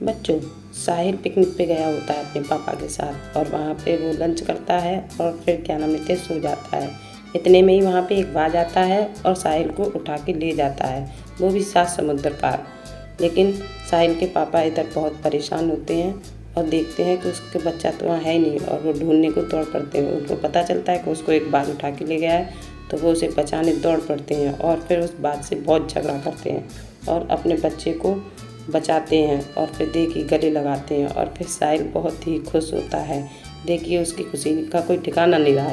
बच्चों, साहिल पिकनिक पे गया होता है अपने पापा के साथ और वहाँ पे वो लंच करता है और फिर क्या नाम लेते सो जाता है। इतने में ही वहाँ पे एक बाज आता है और साहिल को उठा के ले जाता है, वो भी 7 समुंदर पार। लेकिन साहिल के पापा इधर बहुत परेशान होते हैं और देखते हैं कि उसके बच्चा तो वहाँ है ही नहीं और वो ढूंढने को दौड़ पड़ते हैं। उनको पता चलता है कि उसको एक बाज उठा के ले गया है, तो वो उसे बचाने दौड़ पड़ते हैं और फिर उस बाज से बहुत झगड़ा करते हैं और अपने बच्चे को बचाते हैं और फिर देखिए गले लगाते हैं और फिर साहिल बहुत ही खुश होता है। देखिए उसकी खुशी का कोई ठिकाना नहीं रहा।